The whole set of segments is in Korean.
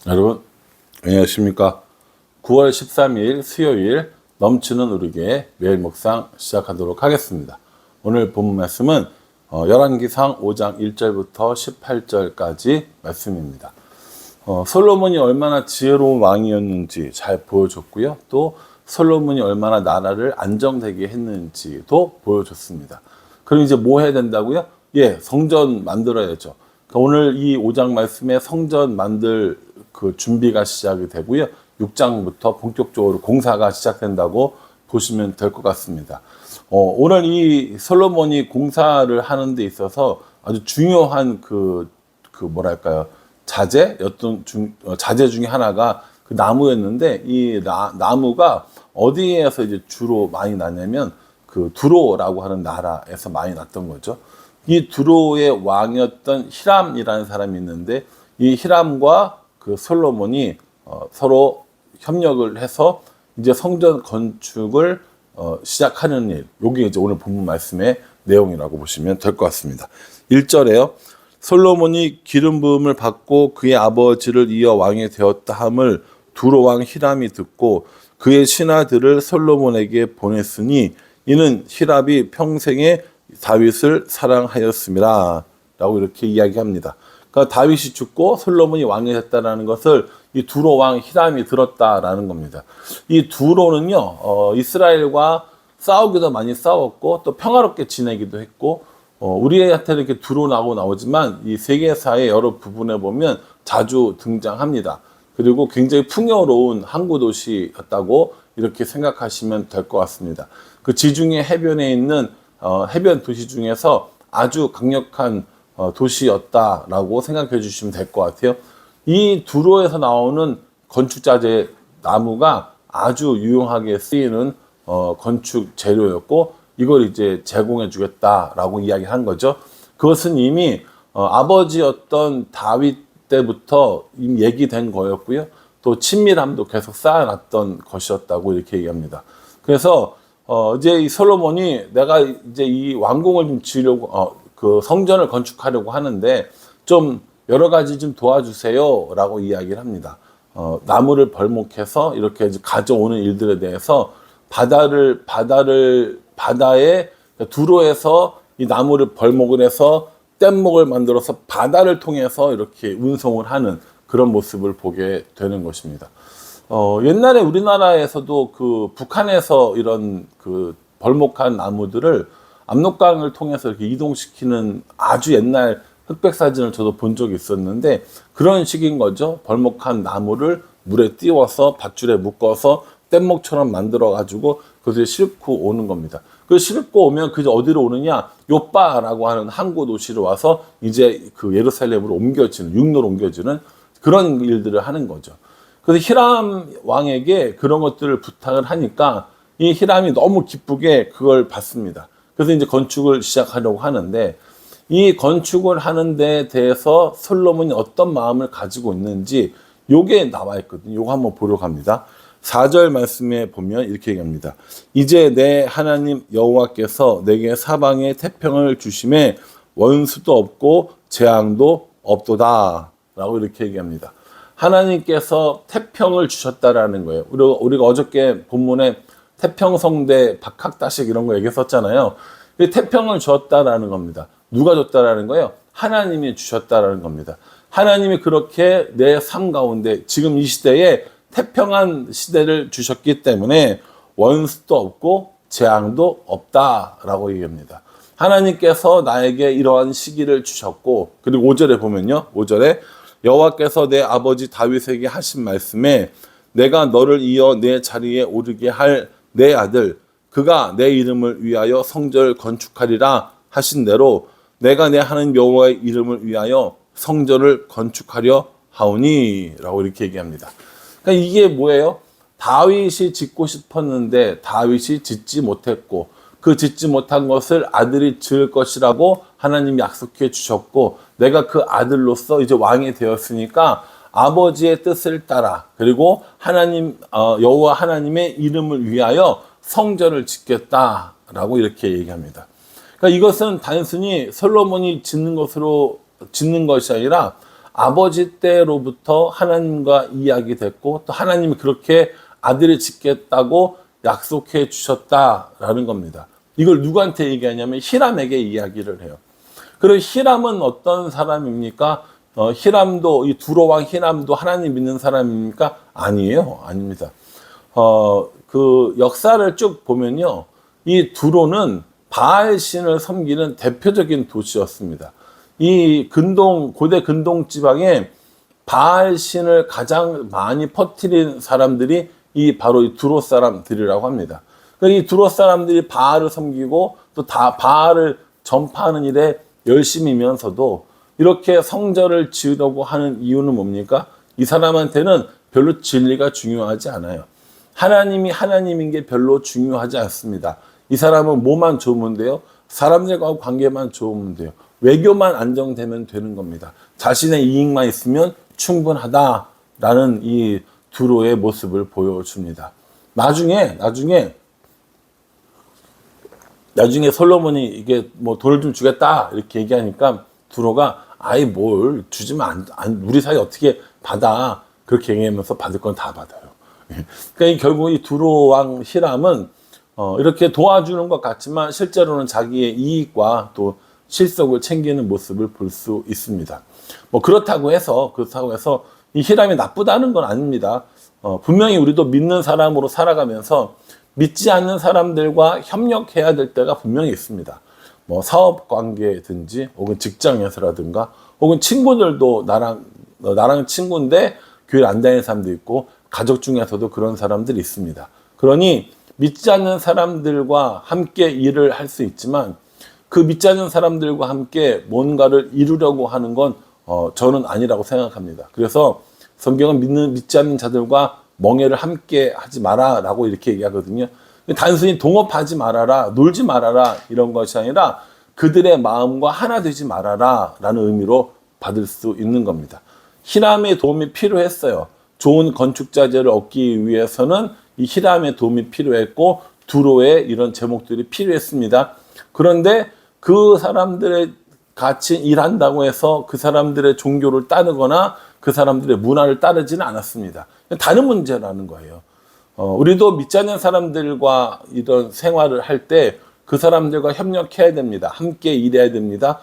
여러분 안녕하십니까. 9월 13일 수요일 넘치는 우리교회 매일 묵상 시작하도록 하겠습니다. 오늘 본문 말씀은 열왕기상 5장 1절부터 18절까지 말씀입니다. 솔로몬이 얼마나 지혜로운 왕이었는지 잘 보여줬고요. 또 솔로몬이 얼마나 나라를 안정되게 했는지도 보여줬습니다. 그럼 이제 뭐 해야 된다고요? 성전 만들어야죠. 오늘 이 5장 말씀에 성전 만들 그 준비가 시작이 되고요. 6장부터 본격적으로 공사가 시작된다고 보시면 될 것 같습니다. 오늘 이 솔로몬이 공사를 하는 데 있어서 아주 중요한 자재 중에 하나가 그 나무였는데, 이 나무가 어디에서 이제 주로 많이 나냐면 그 두로라고 하는 나라에서 많이 났던 거죠. 이 두로의 왕이었던 히람이라는 사람이 있는데, 이 히람과 그 솔로몬이 서로 협력을 해서 이제 성전 건축을 시작하는 일, 요게 이제 오늘 본문 말씀의 내용이라고 보시면 될 것 같습니다. 1절에요. 솔로몬이 기름 부음을 받고 그의 아버지를 이어 왕이 되었다 함을 두로 왕 히람이 듣고 그의 신하들을 솔로몬에게 보냈으니 이는 히람이 평생에 다윗을 사랑하였습니다. 라고 이렇게 이야기합니다. 그러니까 다윗이 죽고 솔로몬이 왕이 됐다라는 것을 이 두로 왕 히람이 들었다라는 겁니다. 이 두로는요, 이스라엘과 싸우기도 많이 싸웠고 또 평화롭게 지내기도 했고, 우리한테 이렇게 두로라고 나오지만 이 세계사의 여러 부분에 보면 자주 등장합니다. 그리고 굉장히 풍요로운 항구 도시였다고 이렇게 생각하시면 될 것 같습니다. 그 지중해 해변에 있는 해변 도시 중에서 아주 강력한 도시였다라고 생각해 주시면 될 것 같아요. 이 두로에서 나오는 건축자재 나무가 아주 유용하게 쓰이는 건축 재료였고, 이걸 이제 제공해 주겠다라고 이야기한 거죠. 그것은 이미 아버지였던 다윗 때부터 이미 얘기된 거였고요. 또 친밀함도 계속 쌓아놨던 것이었다고 이렇게 얘기합니다. 그래서 이제 이 솔로몬이 내가 이제 이 왕궁을 좀 지으려고 그 성전을 건축하려고 하는데 좀 여러 가지 좀 도와주세요라고 이야기를 합니다. 나무를 벌목해서 이렇게 이제 가져오는 일들에 대해서 바다에 두로에서 이 나무를 벌목을 해서 뗏목을 만들어서 바다를 통해서 이렇게 운송을 하는 그런 모습을 보게 되는 것입니다. 옛날에 우리나라에서도 그 북한에서 이런 그 벌목한 나무들을 압록강을 통해서 이렇게 이동시키는 아주 옛날 흑백 사진을 저도 본 적이 있었는데, 그런 식인 거죠. 벌목한 나무를 물에 띄워서 밧줄에 묶어서 뗏목처럼 만들어 가지고 그것을 싣고 오는 겁니다. 그 싣고 오면 그 어디로 오느냐? 요빠라고 하는 항구 도시로 와서 이제 그 예루살렘으로 옮겨지는, 육로로 옮겨지는 그런 일들을 하는 거죠. 그래서 히람 왕에게 그런 것들을 부탁을 하니까 이 히람이 너무 기쁘게 그걸 받습니다. 그래서 이제 건축을 시작하려고 하는데, 이 건축을 하는 데 대해서 솔로몬이 어떤 마음을 가지고 있는지 요게 나와 있거든요. 요거 한번 보려고 합니다. 4절 말씀에 보면 이렇게 얘기합니다. 이제 내 하나님 여호와께서 내게 사방에 태평을 주심에 원수도 없고 재앙도 없도다 라고 이렇게 얘기합니다. 하나님께서 태평을 주셨다라는 거예요. 우리가 어저께 본문에 태평성대 박학다식 이런 거 얘기했었잖아요. 태평을 줬다라는 겁니다. 누가 줬다라는 거예요? 하나님이 주셨다라는 겁니다. 하나님이 그렇게 내 삶 가운데 지금 이 시대에 태평한 시대를 주셨기 때문에 원수도 없고 재앙도 없다라고 얘기합니다. 하나님께서 나에게 이러한 시기를 주셨고, 그리고 5절에 보면요. 5절에 여호와께서 내 아버지 다윗에게 하신 말씀에 내가 너를 이어 내 자리에 오르게 할 내 아들 그가 내 이름을 위하여 성전을 건축하리라 하신 대로 내가 내 하나님 여호와의 이름을 위하여 성전을 건축하려 하오니 라고 이렇게 얘기합니다. 그러니까 이게 뭐예요? 다윗이 짓고 싶었는데 다윗이 짓지 못했고, 그 짓지 못한 것을 아들이 지을 것이라고 하나님이 약속해 주셨고, 내가 그 아들로서 이제 왕이 되었으니까 아버지의 뜻을 따라, 그리고 하나님 여호와 하나님의 이름을 위하여 성전을 짓겠다라고 이렇게 얘기합니다. 그러니까 이것은 단순히 솔로몬이 짓는 것이 아니라 아버지 때로부터 하나님과 이야기됐고 또 하나님이 그렇게 아들을 짓겠다고 약속해 주셨다라는 겁니다. 이걸 누구한테 얘기하냐면 히람에게 이야기를 해요. 그리고 히람은 어떤 사람입니까? 히람도 이 두로 왕 히람도 하나님 믿는 사람입니까? 아니에요. 아닙니다. 그 역사를 쭉 보면요. 이 두로는 바알 신을 섬기는 대표적인 도시였습니다. 이 고대 근동 지방에 바알 신을 가장 많이 퍼뜨린 사람들이 바로 이 두로 사람들이라고 합니다. 이 두로 사람들이 바알을 섬기고 또 다 바알을 전파하는 일에 열심이면서도 이렇게 성전을 지으려고 하는 이유는 뭡니까? 이 사람한테는 별로 진리가 중요하지 않아요. 하나님이 하나님인 게 별로 중요하지 않습니다. 이 사람은 뭐만 좋으면 돼요? 사람들과 관계만 좋으면 돼요. 외교만 안정되면 되는 겁니다. 자신의 이익만 있으면 충분하다라는 이 두로의 모습을 보여줍니다. 나중에 솔로몬이 이게 뭐 돈을 좀 주겠다 이렇게 얘기하니까 두로가 아이 뭘 주지만 우리 사이 어떻게 받아 그렇게 얘기하면서 받을 건 다 받아요. 그러니까 결국 이 두로 왕 히람은 이렇게 도와주는 것 같지만 실제로는 자기의 이익과 또 실속을 챙기는 모습을 볼 수 있습니다. 뭐 그렇다고 해서 이 히람이 나쁘다는 건 아닙니다. 분명히 우리도 믿는 사람으로 살아가면서 믿지 않는 사람들과 협력해야 될 때가 분명히 있습니다. 뭐 사업 관계든지 혹은 직장에서라든가 혹은 친구들도 나랑 친구인데 교회를 안 다니는 사람도 있고 가족 중에서도 그런 사람들이 있습니다. 그러니 믿지 않는 사람들과 함께 일을 할 수 있지만 그 믿지 않는 사람들과 함께 뭔가를 이루려고 하는 건 저는 아니라고 생각합니다. 그래서 성경은 믿지 않는 자들과 멍해를 함께 하지 마라라고 이렇게 얘기하거든요. 단순히 동업하지 말아라, 놀지 말아라 이런 것이 아니라 그들의 마음과 하나 되지 말아라라는 의미로 받을 수 있는 겁니다. 히람의 도움이 필요했어요. 좋은 건축자재를 얻기 위해서는 이 히람의 도움이 필요했고 두로의 이런 제목들이 필요했습니다. 그런데 그 사람들의 같이 일한다고 해서 그 사람들의 종교를 따르거나 그 사람들의 문화를 따르지는 않았습니다. 다른 문제라는 거예요. 우리도 믿지 않는 사람들과 이런 생활을 할 때 그 사람들과 협력해야 됩니다. 함께 일해야 됩니다.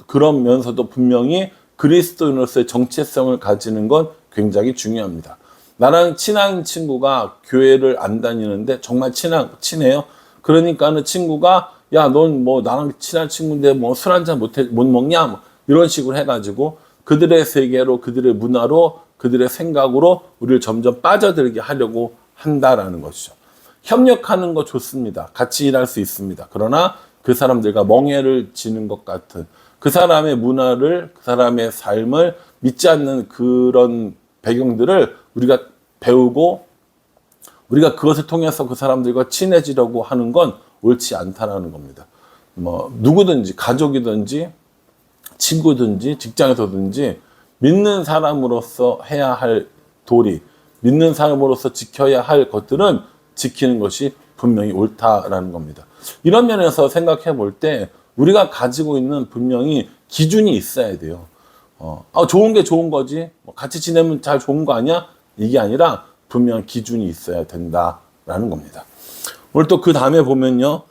그러면서도 분명히 그리스도인으로서의 정체성을 가지는 건 굉장히 중요합니다. 나랑 친한 친구가 교회를 안 다니는데 정말 친해요. 그러니까는 친구가 야, 넌 뭐 나랑 친한 친구인데 뭐 술 한잔 못 먹냐? 뭐 이런 식으로 해가지고 그들의 세계로, 그들의 문화로, 그들의 생각으로 우리를 점점 빠져들게 하려고 한다라는 것이죠. 협력하는 거 좋습니다. 같이 일할 수 있습니다. 그러나 그 사람들과 멍해를 지는 것 같은 그 사람의 문화를, 그 사람의 삶을 믿지 않는 그런 배경들을 우리가 배우고 우리가 그것을 통해서 그 사람들과 친해지려고 하는 건 옳지 않다라는 겁니다. 뭐 누구든지 가족이든지 친구든지 직장에서든지 믿는 사람으로서 해야 할 도리, 믿는 사람으로서 지켜야 할 것들은 지키는 것이 분명히 옳다라는 겁니다. 이런 면에서 생각해 볼 때 우리가 가지고 있는 분명히 기준이 있어야 돼요. 좋은 게 좋은 거지. 같이 지내면 잘 좋은 거 아니야? 이게 아니라 분명 기준이 있어야 된다라는 겁니다. 오늘 또 그 다음에 보면요,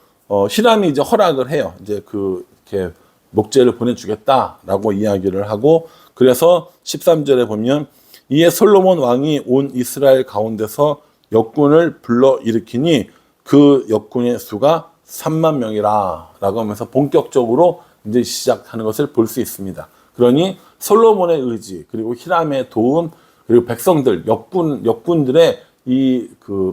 히람이 이제 허락을 해요. 이제 이렇게 목재를 보내주겠다라고 이야기를 하고, 그래서 13절에 보면 이에 솔로몬 왕이 온 이스라엘 가운데서 역군을 불러 일으키니 그 역군의 수가 3만 명이라 라고 하면서 본격적으로 이제 시작하는 것을 볼 수 있습니다. 그러니 솔로몬의 의지, 그리고 히람의 도움, 그리고 백성들, 역군들의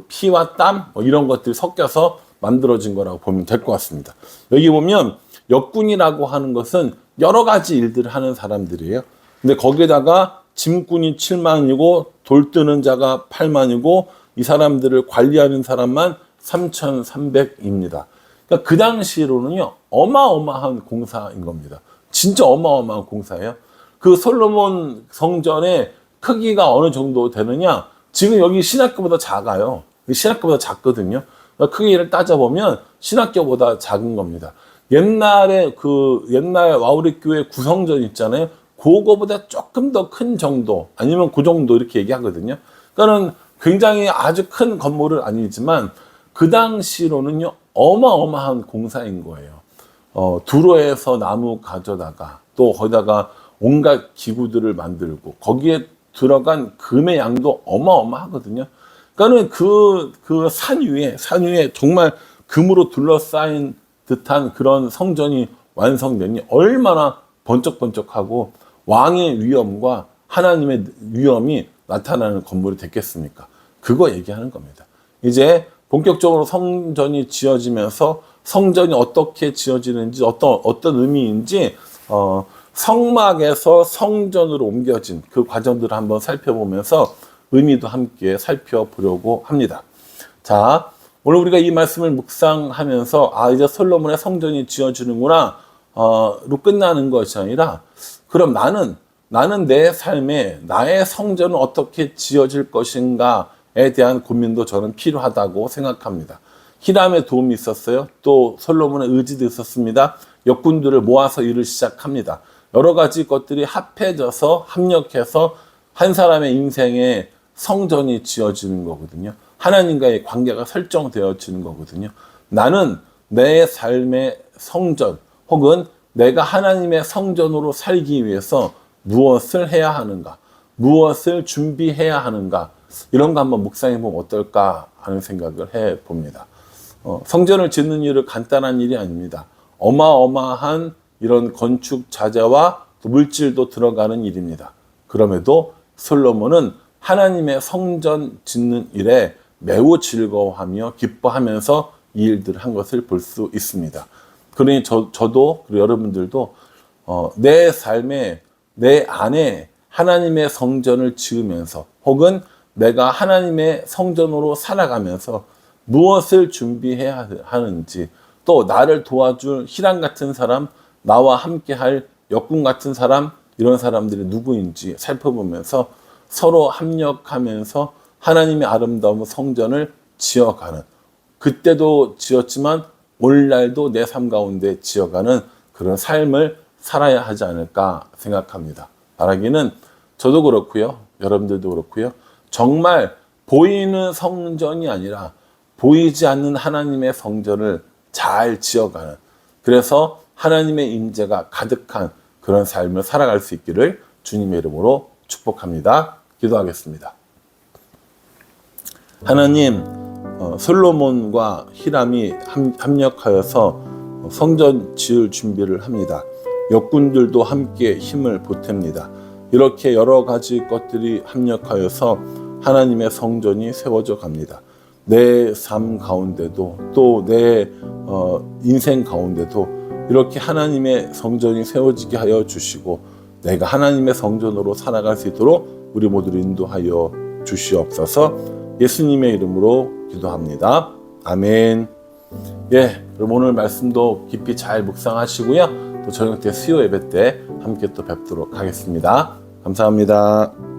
피와 땀, 이런 것들이 섞여서 만들어진 거라고 보면 될 것 같습니다. 여기 보면 역군이라고 하는 것은 여러 가지 일들을 하는 사람들이에요. 근데 거기에다가 짐꾼이 7만이고 돌 뜨는 자가 8만이고 이 사람들을 관리하는 사람만 3,300입니다. 그러니까 그 당시로는요, 어마어마한 공사인 겁니다. 진짜 어마어마한 공사예요. 그 솔로몬 성전의 크기가 어느 정도 되느냐? 지금 여기 신학교보다 작아요. 신학교보다 작거든요. 크기를 따져보면 신학교보다 작은 겁니다. 옛날 와우리 교회 구성전 있잖아요. 그거보다 조금 더 큰 정도, 아니면 그 정도 이렇게 얘기하거든요. 그러니까는 굉장히 아주 큰 건물은 아니지만 그 당시로는요, 어마어마한 공사인 거예요. 두로에서 나무 가져다가 또 거기다가 온갖 기구들을 만들고 거기에 들어간 금의 양도 어마어마하거든요. 그러니까는 그 산 위에 정말 금으로 둘러싸인 듯한 그런 성전이 완성되니 얼마나 번쩍번쩍하고 왕의 위엄과 하나님의 위엄이 나타나는 건물이 됐겠습니까? 그거 얘기하는 겁니다. 이제 본격적으로 성전이 지어지면서 성전이 어떻게 지어지는지 어떤 의미인지 성막에서 성전으로 옮겨진 그 과정들을 한번 살펴보면서 의미도 함께 살펴보려고 합니다. 자, 오늘 우리가 이 말씀을 묵상하면서 이제 솔로몬의 성전이 지어지는구나 로 끝나는 것이 아니라, 그럼 나는 내 삶에 나의 성전은 어떻게 지어질 것인가에 대한 고민도 저는 필요하다고 생각합니다. 히람의 도움이 있었어요. 또 솔로몬의 의지도 있었습니다. 역군들을 모아서 일을 시작합니다. 여러 가지 것들이 합해져서 합력해서 한 사람의 인생에 성전이 지어지는 거거든요. 하나님과의 관계가 설정되어지는 거거든요. 나는 내 삶의 성전, 혹은 내가 하나님의 성전으로 살기 위해서 무엇을 해야 하는가, 무엇을 준비해야 하는가, 이런 거 한번 묵상해 보면 어떨까 하는 생각을 해 봅니다. 성전을 짓는 일은 간단한 일이 아닙니다. 어마어마한 이런 건축 자재와 또 물질도 들어가는 일입니다. 그럼에도 솔로몬은 하나님의 성전 짓는 일에 매우 즐거워하며 기뻐하면서 이 일들을 한 것을 볼 수 있습니다. 그러니 저도 그리고 여러분들도 내 삶에 내 안에 하나님의 성전을 지으면서, 혹은 내가 하나님의 성전으로 살아가면서 무엇을 준비해야 하는지, 또 나를 도와줄 희랑 같은 사람, 나와 함께할 역군 같은 사람, 이런 사람들이 누구인지 살펴보면서 서로 합력하면서 하나님의 아름다운 성전을 지어가는, 그때도 지었지만 오늘날도 내 삶 가운데 지어가는 그런 삶을 살아야 하지 않을까 생각합니다. 바라기는 저도 그렇고요, 여러분들도 그렇고요, 정말 보이는 성전이 아니라 보이지 않는 하나님의 성전을 잘 지어가는, 그래서 하나님의 임재가 가득한 그런 삶을 살아갈 수 있기를 주님의 이름으로 축복합니다. 기도하겠습니다. 하나님, 솔로몬과 히람이 합력하여서 성전 지을 준비를 합니다. 역군들도 함께 힘을 보탭니다. 이렇게 여러 가지 것들이 합력하여서 하나님의 성전이 세워져 갑니다. 내 삶 가운데도, 또 내 인생 가운데도 이렇게 하나님의 성전이 세워지게 하여 주시고, 내가 하나님의 성전으로 살아갈 수 있도록 우리 모두를 인도하여 주시옵소서. 예수님의 이름으로 기도합니다. 아멘. 그럼 오늘 말씀도 깊이 잘 묵상하시고요. 또 저녁 때 수요 예배 때 함께 또 뵙도록 하겠습니다. 감사합니다.